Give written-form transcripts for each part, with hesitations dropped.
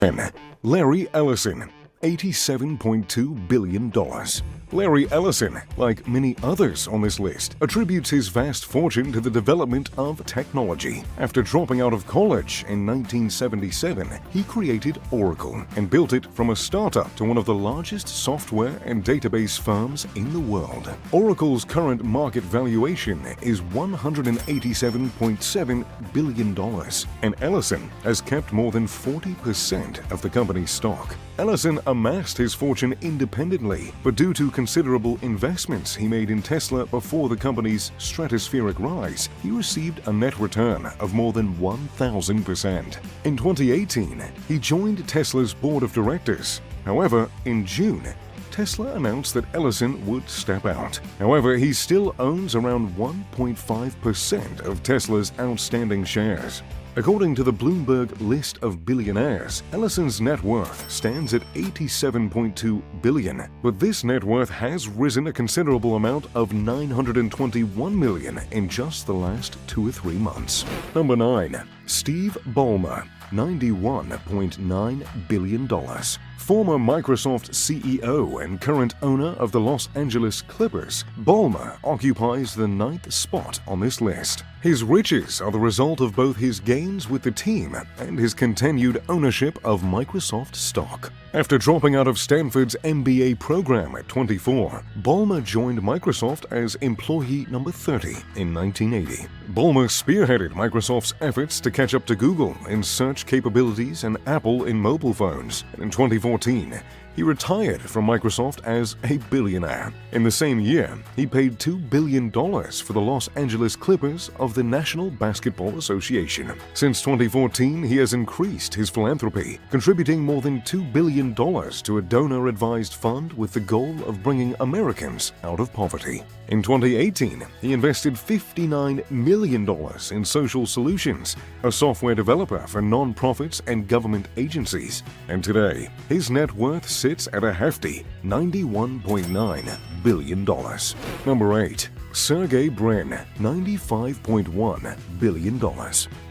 10. Larry Ellison, $87.2 billion. Larry Ellison, like many others on this list, attributes his vast fortune to the development of technology. After dropping out of college in 1977, he created Oracle and built it from a startup to one of the largest software and database firms in the world. Oracle's current market valuation is $187.7 billion, and Ellison has kept more than 40% of the company's stock. Ellison amassed his fortune independently, but due to considerable investments he made in Tesla before the company's stratospheric rise, he received a net return of more than 1,000%. In 2018, he joined Tesla's board of directors. However, in June, Tesla announced that Ellison would step out. However, he still owns around 1.5% of Tesla's outstanding shares. According to the Bloomberg list of billionaires, Ellison's net worth stands at $87.2 billion, but this net worth has risen a considerable amount of $921 million in just the last 2 or 3 months. Number 9. Steve Ballmer, $91.9 billion. Former Microsoft CEO and current owner of the Los Angeles Clippers, Ballmer occupies the 9th spot on this list. His riches are the result of both his gains with the team and his continued ownership of Microsoft stock. After dropping out of Stanford's MBA program at 24, Ballmer joined Microsoft as employee number 30 in 1980. Ballmer spearheaded Microsoft's efforts to catch up to Google in search capabilities and Apple in mobile phones. In 2014, he retired from Microsoft as a billionaire. In the same year, he paid $2 billion for the Los Angeles Clippers of the National Basketball Association. Since 2014, he has increased his philanthropy, contributing more than $2 billion to a donor-advised fund with the goal of bringing Americans out of poverty. In 2018, he invested $59 million in Social Solutions, a software developer for non-profits and government agencies. And today, his net worth sits at a hefty $91.9 billion. Number 8. Sergey Brin, $95.1 billion.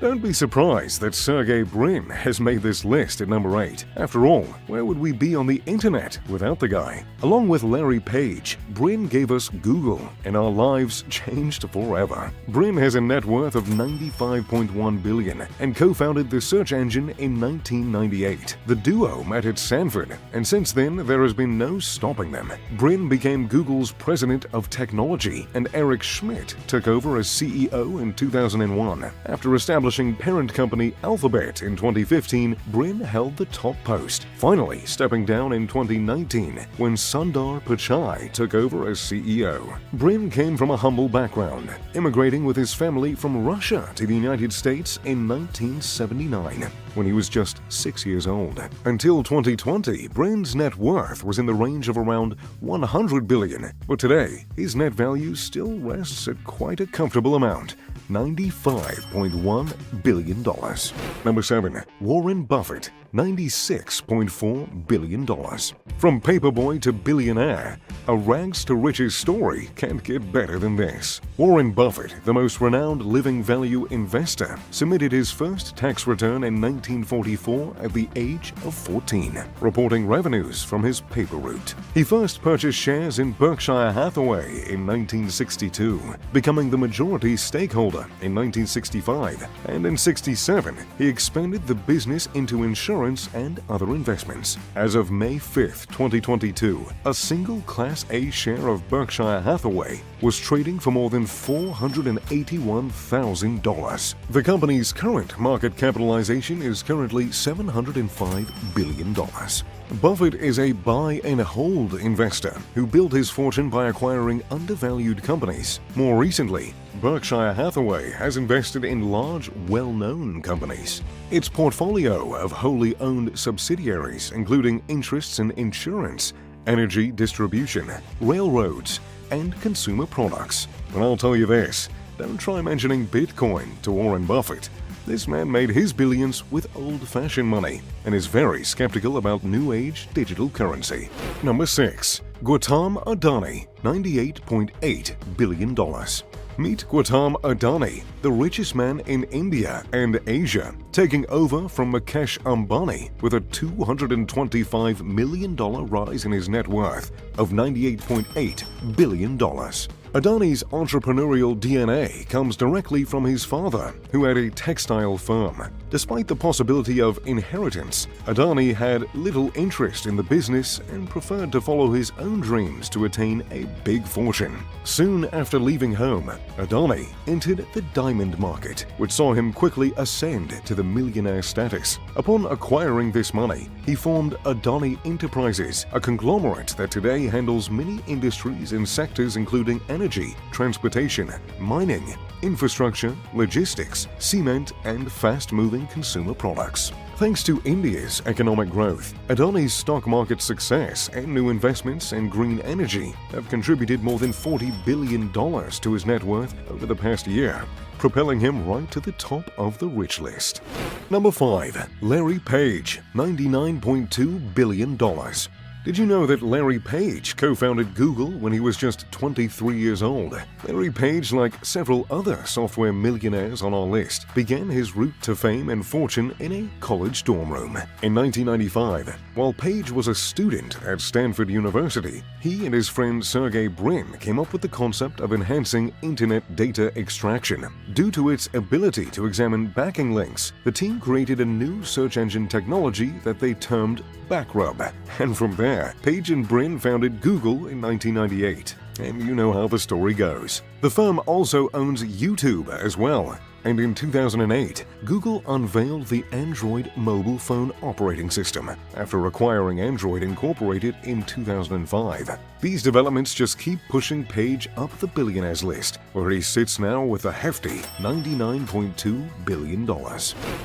Don't be surprised that Sergey Brin has made this list at number 8. After all, where would we be on the internet without the guy? Along with Larry Page, Brin gave us Google, and our lives changed forever. Brin has a net worth of $95.1 billion and co-founded the search engine in 1998. The duo met at Stanford, and since then there has been no stopping them. Brin became Google's president of technology, and Eric Schmidt took over as CEO in 2001. After establishing parent company Alphabet in 2015, Brin held the top post, finally stepping down in 2019 when Sundar Pichai took over as CEO. Brin came from a humble background, immigrating with his family from Russia to the United States in 1979 when he was just 6 years old. Until 2020, Brin's net worth was in the range of around $100 billion, but today his net value still rests at quite a comfortable amount, $95.1 billion. Number 7. Warren Buffett, $96.4 billion. From paperboy to billionaire, a rags to riches story can't get better than this. Warren Buffett, the most renowned living value investor, submitted his first tax return in 1944 at the age of 14, reporting revenues from his paper route. He first purchased shares in Berkshire Hathaway in 1962, becoming the majority stakeholder in 1965, and in 1967, he expanded the business into insurance and other investments. As of May 5, 2022, a single Class A share of Berkshire Hathaway was trading for more than $481,000. The company's current market capitalization is currently $705 billion. Buffett is a buy and hold investor who built his fortune by acquiring undervalued companies. More recently, Berkshire Hathaway has invested in large, well-known companies. Its portfolio of wholly owned subsidiaries, including interests in insurance, energy distribution, railroads, and consumer products. But I'll tell you this, don't try mentioning Bitcoin to Warren Buffett. This man made his billions with old-fashioned money and is very skeptical about new-age digital currency. Number 6. Gautam Adani, $98.8 billion. Meet Gautam Adani, the richest man in India and Asia, taking over from Mukesh Ambani with a $225 million rise in his net worth of $98.8 billion. Adani's entrepreneurial DNA comes directly from his father, who had a textile firm. Despite the possibility of inheritance, Adani had little interest in the business and preferred to follow his own dreams to attain a big fortune. Soon after leaving home, Adani entered the diamond market, which saw him quickly ascend to the millionaire status. Upon acquiring this money, he formed Adani Enterprises, a conglomerate that today handles many industries and sectors including energy, transportation, mining, infrastructure, logistics, cement, and fast-moving consumer products. Thanks to India's economic growth, Adani's stock market success and new investments in green energy have contributed more than $40 billion to his net worth over the past year, propelling him right to the top of the rich list. Number 5. Larry Page, $99.2 billion. Did you know that Larry Page co-founded Google when he was just 23 years old? Larry Page, like several other software millionaires on our list, began his route to fame and fortune in a college dorm room. In 1995, while Page was a student at Stanford University, he and his friend Sergey Brin came up with the concept of enhancing internet data extraction. Due to its ability to examine backing links, the team created a new search engine technology that they termed Backrub, and from there, Page and Brin founded Google in 1998. And you know how the story goes. The firm also owns YouTube as well. And in 2008, Google unveiled the Android mobile phone operating system after acquiring Android Incorporated in 2005. These developments just keep pushing Page up the billionaires list, where he sits now with a hefty $99.2 billion.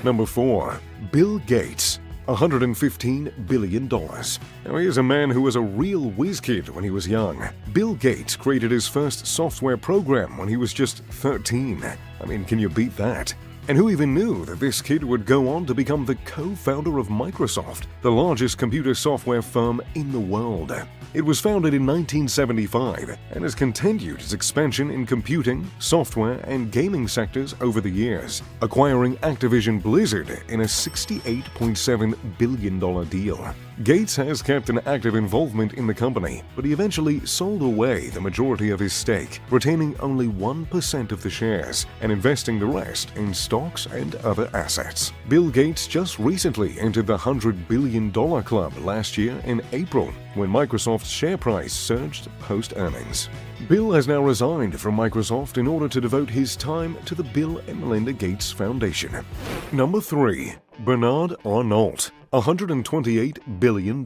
Number 4. Bill Gates, $115 billion. Now, here's a man who was a real whiz kid when he was young. Bill Gates created his first software program when he was just 13. I mean, can you beat that? And who even knew that this kid would go on to become the co-founder of Microsoft, the largest computer software firm in the world? It was founded in 1975 and has continued its expansion in computing, software, and gaming sectors over the years, acquiring Activision Blizzard in a $68.7 billion deal. Gates has kept an active involvement in the company, but he eventually sold away the majority of his stake, retaining only 1% of the shares and investing the rest in stocks and other assets. Bill Gates just recently entered the $100 billion club last year in April, when Microsoft's share price surged post-earnings. Bill has now resigned from Microsoft in order to devote his time to the Bill and Melinda Gates Foundation. Number 3. Bernard Arnault, $128 billion.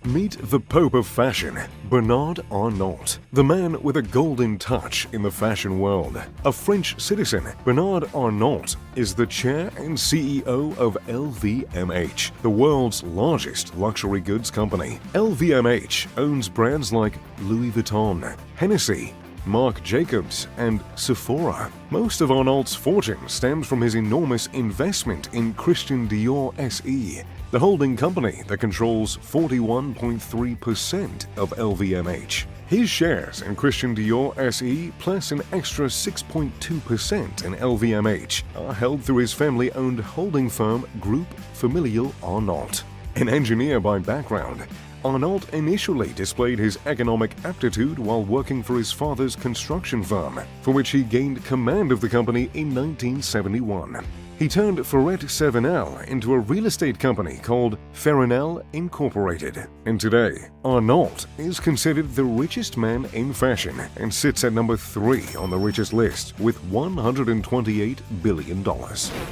Meet the Pope of Fashion, Bernard Arnault, the man with a golden touch in the fashion world. A French citizen, Bernard Arnault is the chair and CEO of LVMH, the world's largest luxury goods company. LVMH owns brands like Louis Vuitton, Hennessy, Marc Jacobs, and Sephora. Most of Arnault's fortune stems from his enormous investment in Christian Dior SE, the holding company that controls 41.3% of LVMH. His shares in Christian Dior SE plus an extra 6.2% in LVMH are held through his family-owned holding firm Groupe Familial Arnault. An engineer by background, Arnault initially displayed his economic aptitude while working for his father's construction firm, for which he gained command of the company in 1971. He turned Ferret Sevenel into a real estate company called Ferenel Incorporated. And today, Arnault is considered the richest man in fashion and sits at number 3 on the richest list with $128 billion.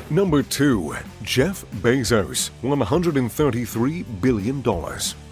Number 2. Jeff Bezos, $133 billion.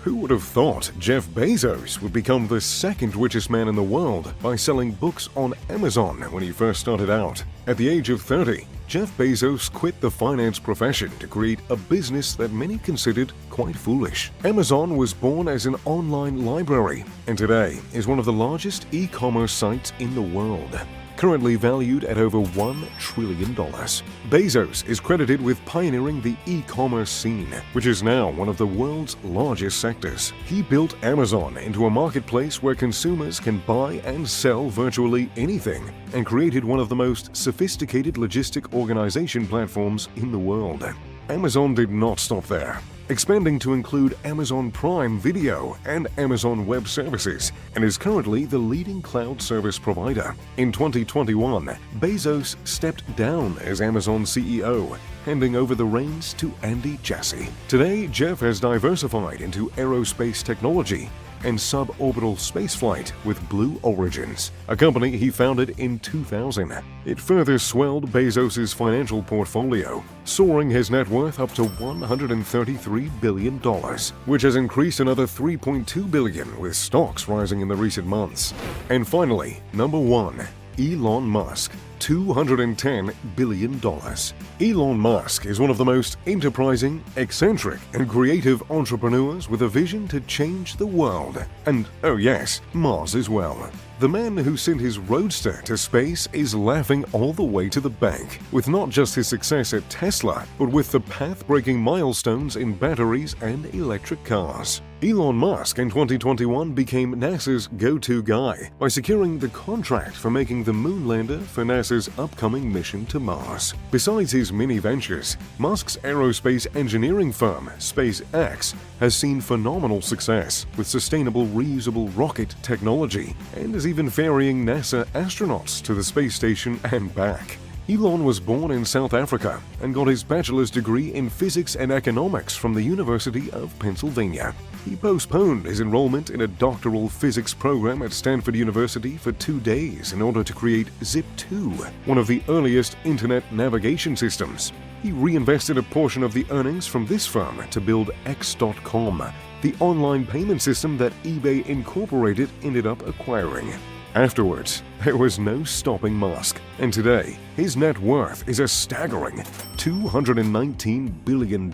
Who would have thought Jeff Bezos would become the second richest man in the world by selling books on Amazon when he first started out? At the age of 30, Jeff Bezos quit the finance profession to create a business that many considered quite foolish. Amazon was born as an online library and today is one of the largest e-commerce sites in the world. currently valued at over $1 trillion. Bezos is credited with pioneering the e-commerce scene, which is now one of the world's largest sectors. He built Amazon into a marketplace where consumers can buy and sell virtually anything, and created one of the most sophisticated logistic organization platforms in the world. Amazon did not stop there, expanding to include Amazon Prime Video and Amazon Web Services, and is currently the leading cloud service provider. In 2021, Bezos stepped down as Amazon CEO, handing over the reins to Andy Jassy. Today, Jeff has diversified into aerospace technology and suborbital spaceflight with Blue Origins, a company he founded in 2000. It further swelled Bezos' financial portfolio, soaring his net worth up to $133 billion, which has increased another $3.2 billion with stocks rising in the recent months. And finally, number 1. Elon Musk, $210 billion. Elon Musk is one of the most enterprising, eccentric, and creative entrepreneurs with a vision to change the world. And, oh yes, Mars as well. The man who sent his Roadster to space is laughing all the way to the bank, with not just his success at Tesla, but with the path-breaking milestones in batteries and electric cars. Elon Musk in 2021 became NASA's go-to guy by securing the contract for making the moon lander for NASA's upcoming mission to Mars. Besides his many ventures, Musk's aerospace engineering firm, SpaceX, has seen phenomenal success with sustainable reusable rocket technology and is even ferrying NASA astronauts to the space station and back. Elon was born in South Africa and got his bachelor's degree in physics and economics from the University of Pennsylvania. He postponed his enrollment in a doctoral physics program at Stanford University for 2 days in order to create Zip2, one of the earliest internet navigation systems. He reinvested a portion of the earnings from this firm to build X.com, the online payment system that eBay Incorporated ended up acquiring. Afterwards, there was no stopping Musk, and today, his net worth is a staggering $219 billion.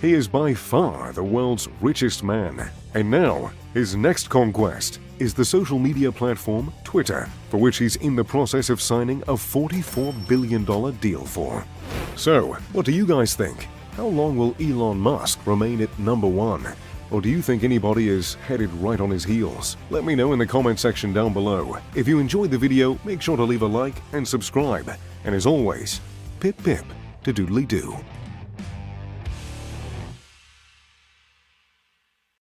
He is by far the world's richest man, and now his next conquest is the social media platform Twitter, for which he's in the process of signing a $44 billion deal for. So, what do you guys think? How long will Elon Musk remain at number 1? Or do you think anybody is headed right on his heels? Let me know in the comment section down below. If you enjoyed the video, make sure to leave a like and subscribe. And as always, pip pip to doodly doo.